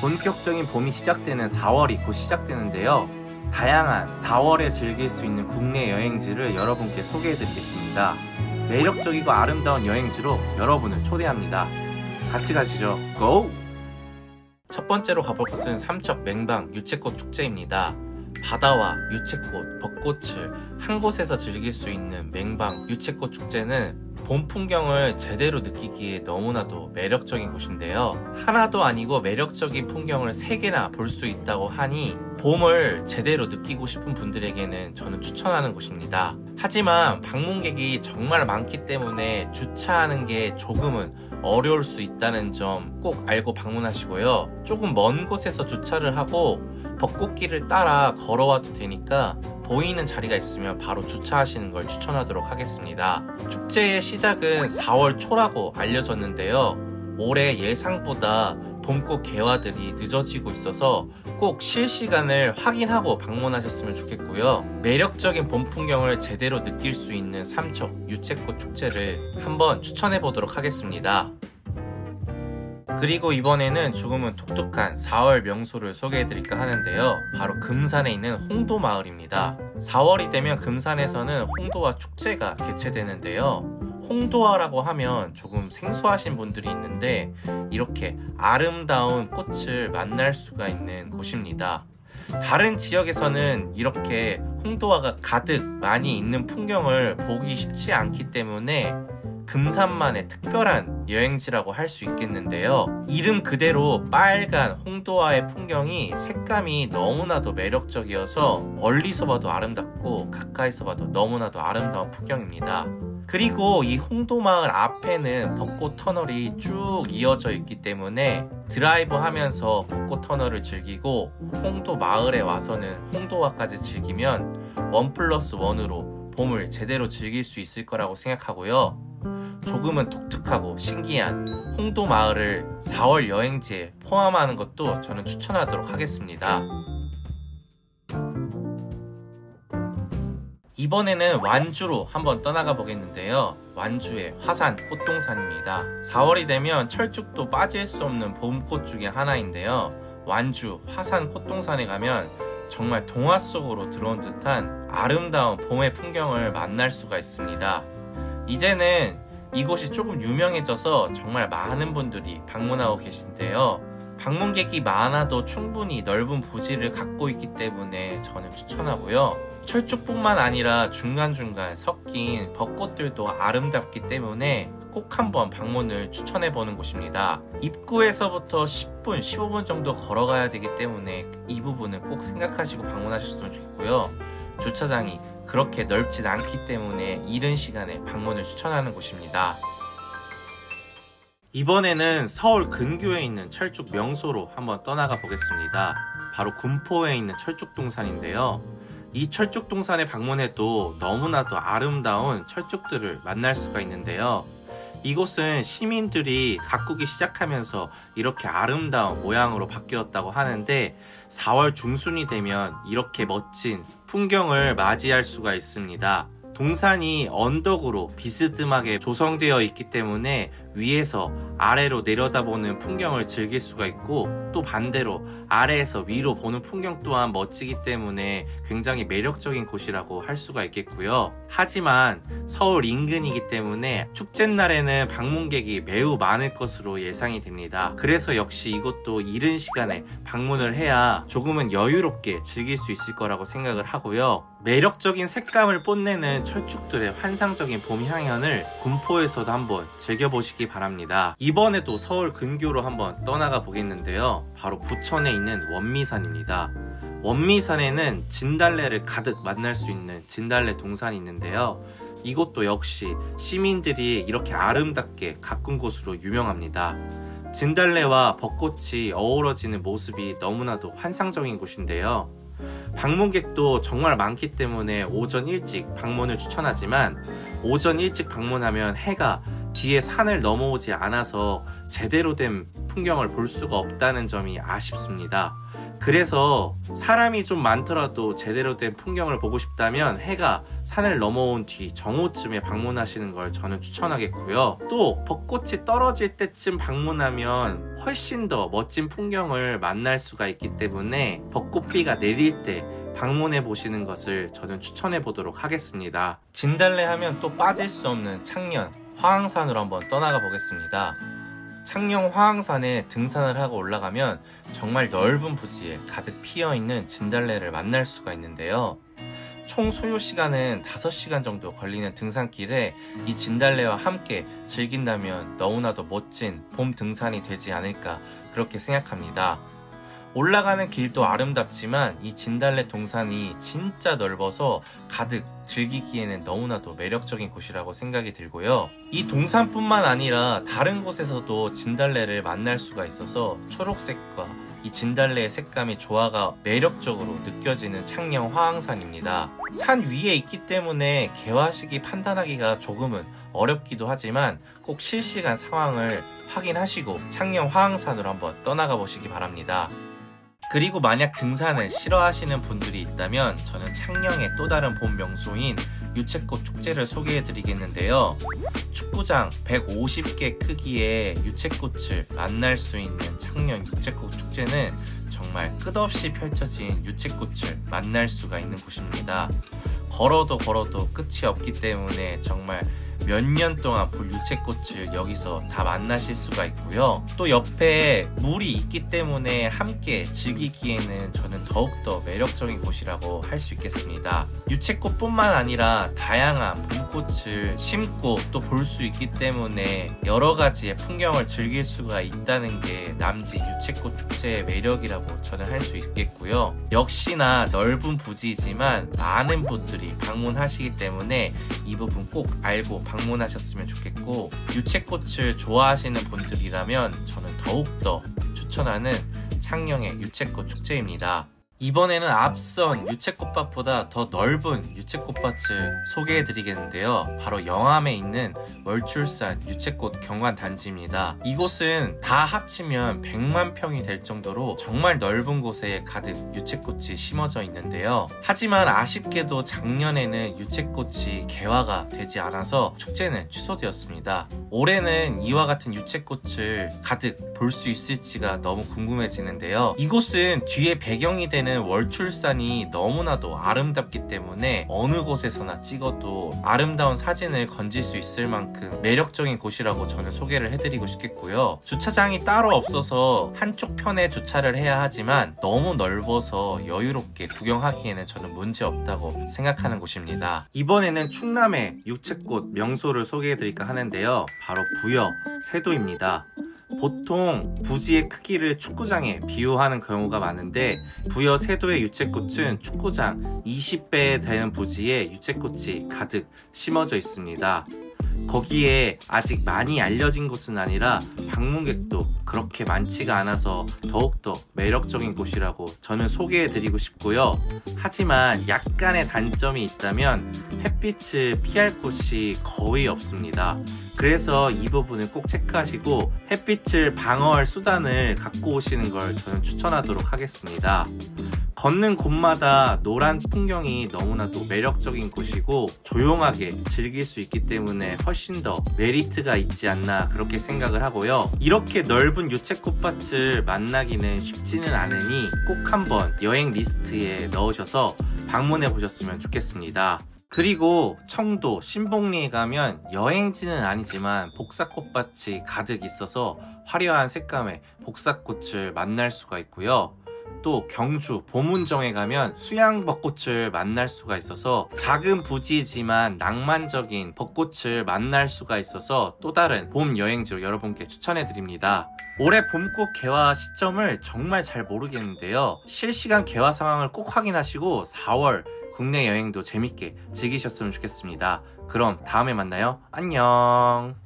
본격적인 봄이 시작되는 4월이 곧 시작되는데요. 다양한 4월에 즐길 수 있는 국내 여행지를 여러분께 소개해드리겠습니다. 매력적이고 아름다운 여행지로 여러분을 초대합니다. 같이 가시죠. 고! 첫 번째로 가볼 곳은 삼척 맹방 유채꽃 축제입니다. 바다와 유채꽃, 벚꽃을 한 곳에서 즐길 수 있는 맹방 유채꽃 축제는 봄 풍경을 제대로 느끼기에 너무나도 매력적인 곳인데요. 하나도 아니고 매력적인 풍경을 3개나 볼 수 있다고 하니 봄을 제대로 느끼고 싶은 분들에게는 저는 추천하는 곳입니다. 하지만 방문객이 정말 많기 때문에 주차하는 게 조금은 어려울 수 있다는 점 꼭 알고 방문하시고요. 조금 먼 곳에서 주차를 하고 벚꽃길을 따라 걸어와도 되니까 보이는 자리가 있으면 바로 주차하시는 걸 추천하도록 하겠습니다. 축제의 시작은 4월 초라고 알려졌는데요. 올해 예상보다 봄꽃 개화들이 늦어지고 있어서 꼭 실시간을 확인하고 방문하셨으면 좋겠고요. 매력적인 봄 풍경을 제대로 느낄 수 있는 삼척 유채꽃 축제를 한번 추천해 보도록 하겠습니다. 그리고 이번에는 조금은 독특한 4월 명소를 소개해 드릴까 하는데요. 바로 금산에 있는 홍도마을입니다. 4월이 되면 금산에서는 홍도화 축제가 개최되는데요. 홍도화라고 하면 조금 생소하신 분들이 있는데 이렇게 아름다운 꽃을 만날 수가 있는 곳입니다. 다른 지역에서는 이렇게 홍도화가 가득 많이 있는 풍경을 보기 쉽지 않기 때문에 금산만의 특별한 여행지라고 할 수 있겠는데요. 이름 그대로 빨간 홍도화의 풍경이 색감이 너무나도 매력적이어서 멀리서 봐도 아름답고 가까이서 봐도 너무나도 아름다운 풍경입니다. 그리고 이 홍도마을 앞에는 벚꽃 터널이 쭉 이어져 있기 때문에 드라이브 하면서 벚꽃 터널을 즐기고 홍도마을에 와서는 홍도화까지 즐기면 1+1으로 봄을 제대로 즐길 수 있을 거라고 생각하고요. 조금은 독특하고 신기한 홍도마을을 4월 여행지에 포함하는 것도 저는 추천하도록 하겠습니다. 이번에는 완주로 한번 떠나가 보겠는데요. 완주의 화산 꽃동산입니다. 4월이 되면 철쭉도 빠질 수 없는 봄꽃 중에 하나인데요. 완주 화산 꽃동산에 가면 정말 동화 속으로 들어온 듯한 아름다운 봄의 풍경을 만날 수가 있습니다. 이제는 이곳이 조금 유명해져서 정말 많은 분들이 방문하고 계신데요. 방문객이 많아도 충분히 넓은 부지를 갖고 있기 때문에 저는 추천하고요. 철쭉뿐만 아니라 중간중간 섞인 벚꽃들도 아름답기 때문에 꼭 한번 방문을 추천해보는 곳입니다. 입구에서부터 10분, 15분 정도 걸어가야 되기 때문에 이 부분은 꼭 생각하시고 방문하셨으면 좋겠고요. 주차장이 그렇게 넓진 않기 때문에 이른 시간에 방문을 추천하는 곳입니다. 이번에는 서울 근교에 있는 철쭉 명소로 한번 떠나가 보겠습니다. 바로 군포에 있는 철쭉동산인데요. 이 철쭉동산에 방문해도 너무나도 아름다운 철쭉들을 만날 수가 있는데요. 이곳은 시민들이 가꾸기 시작하면서 이렇게 아름다운 모양으로 바뀌었다고 하는데 4월 중순이 되면 이렇게 멋진 풍경을 맞이할 수가 있습니다. 동산이 언덕으로 비스듬하게 조성되어 있기 때문에 위에서 아래로 내려다보는 풍경을 즐길 수가 있고 또 반대로 아래에서 위로 보는 풍경 또한 멋지기 때문에 굉장히 매력적인 곳이라고 할 수가 있겠고요. 하지만 서울 인근이기 때문에 축제날에는 방문객이 매우 많을 것으로 예상이 됩니다. 그래서 역시 이곳도 이른 시간에 방문을 해야 조금은 여유롭게 즐길 수 있을 거라고 생각을 하고요. 매력적인 색감을 뽐내는 철쭉들의 환상적인 봄 향연을 군포에서도 한번 즐겨보시기 바랍니다. 이번에도 서울 근교로 한번 떠나가 보겠는데요. 바로 부천에 있는 원미산입니다. 원미산에는 진달래를 가득 만날 수 있는 진달래 동산이 있는데요. 이곳도 역시 시민들이 이렇게 아름답게 가꾼 곳으로 유명합니다. 진달래와 벚꽃이 어우러지는 모습이 너무나도 환상적인 곳인데요. 방문객도 정말 많기 때문에 오전 일찍 방문을 추천하지만 오전 일찍 방문하면 해가 뒤에 산을 넘어오지 않아서 제대로 된 풍경을 볼 수가 없다는 점이 아쉽습니다. 그래서 사람이 좀 많더라도 제대로 된 풍경을 보고 싶다면 해가 산을 넘어온 뒤 정오쯤에 방문하시는 걸 저는 추천하겠고요. 또 벚꽃이 떨어질 때쯤 방문하면 훨씬 더 멋진 풍경을 만날 수가 있기 때문에 벚꽃비가 내릴 때 방문해 보시는 것을 저는 추천해 보도록 하겠습니다. 진달래 하면 또 빠질 수 없는 창녕 화항산으로 한번 떠나가 보겠습니다. 창녕 화항산에 등산을 하고 올라가면 정말 넓은 부지에 가득 피어있는 진달래를 만날 수가 있는데요. 총 소요 시간은 5시간 정도 걸리는 등산길에 이 진달래와 함께 즐긴다면 너무나도 멋진 봄 등산이 되지 않을까 그렇게 생각합니다. 올라가는 길도 아름답지만 이 진달래 동산이 진짜 넓어서 가득 즐기기에는 너무나도 매력적인 곳이라고 생각이 들고요. 이 동산뿐만 아니라 다른 곳에서도 진달래를 만날 수가 있어서 초록색과 이 진달래의 색감이 조화가 매력적으로 느껴지는 창녕 화항산입니다. 산 위에 있기 때문에 개화 시기 판단하기가 조금은 어렵기도 하지만 꼭 실시간 상황을 확인하시고 창녕 화항산으로 한번 떠나가 보시기 바랍니다. 그리고 만약 등산을 싫어하시는 분들이 있다면 저는 창녕의 또 다른 봄 명소인 유채꽃 축제를 소개해 드리겠는데요. 축구장 150개 크기의 유채꽃을 만날 수 있는 창녕 유채꽃 축제는 정말 끝없이 펼쳐진 유채꽃을 만날 수가 있는 곳입니다. 걸어도 끝이 없기 때문에 정말 몇 년 동안 볼 유채꽃을 여기서 다 만나실 수가 있고요. 또 옆에 물이 있기 때문에 함께 즐기기에는 저는 더욱더 매력적인 곳이라고 할 수 있겠습니다. 유채꽃뿐만 아니라 다양한 봄꽃을 심고 또 볼 수 있기 때문에 여러 가지의 풍경을 즐길 수가 있다는 게 남지 유채꽃 축제의 매력이라고 저는 할 수 있겠고요. 역시나 넓은 부지이지만 많은 분들이 방문하시기 때문에 이 부분 꼭 알고 방문하셨으면 좋겠고, 유채꽃을 좋아하시는 분들이라면 저는 더욱더 추천하는 창녕의 유채꽃 축제입니다. 이번에는 앞선 유채꽃밭보다 더 넓은 유채꽃밭을 소개해 드리겠는데요. 바로 영암에 있는 월출산 유채꽃 경관단지입니다. 이곳은 다 합치면 100만 평이 될 정도로 정말 넓은 곳에 가득 유채꽃이 심어져 있는데요. 하지만 아쉽게도 작년에는 유채꽃이 개화가 되지 않아서 축제는 취소되었습니다. 올해는 이와 같은 유채꽃을 가득 볼 수 있을지가 너무 궁금해지는데요. 이곳은 뒤에 배경이 되는 월출산이 너무나도 아름답기 때문에 어느 곳에서나 찍어도 아름다운 사진을 건질 수 있을 만큼 매력적인 곳이라고 저는 소개를 해드리고 싶겠고요. 주차장이 따로 없어서 한쪽 편에 주차를 해야 하지만 너무 넓어서 여유롭게 구경하기에는 저는 문제없다고 생각하는 곳입니다. 이번에는 충남의 유채꽃 명소를 소개해드릴까 하는데요. 바로 부여 세도입니다. 보통 부지의 크기를 축구장에 비유하는 경우가 많은데 부여 세도의 유채꽃은 축구장 20배에 되는 부지에 유채꽃이 가득 심어져 있습니다. 거기에 아직 많이 알려진 곳은 아니라 방문객도 그렇게 많지가 않아서 더욱더 매력적인 곳이라고 저는 소개해드리고 싶고요. 하지만 약간의 단점이 있다면 햇빛을 피할 곳이 거의 없습니다. 그래서 이 부분을 꼭 체크하시고 햇빛을 방어할 수단을 갖고 오시는 걸 저는 추천하도록 하겠습니다. 걷는 곳마다 노란 풍경이 너무나도 매력적인 곳이고 조용하게 즐길 수 있기 때문에 훨씬 더 메리트가 있지 않나 그렇게 생각을 하고요. 이렇게 넓은 유채꽃밭을 만나기는 쉽지는 않으니 꼭 한번 여행 리스트에 넣으셔서 방문해 보셨으면 좋겠습니다. 그리고 청도 신봉리에 가면 여행지는 아니지만 복사꽃밭이 가득 있어서 화려한 색감의 복사꽃을 만날 수가 있고요. 또 경주 보문정에 가면 수양벚꽃을 만날 수가 있어서 작은 부지이지만 낭만적인 벚꽃을 만날 수가 있어서 또 다른 봄 여행지로 여러분께 추천해 드립니다. 올해 봄꽃 개화 시점을 정말 잘 모르겠는데요. 실시간 개화 상황을 꼭 확인하시고 4월 국내 여행도 재밌게 즐기셨으면 좋겠습니다. 그럼 다음에 만나요. 안녕.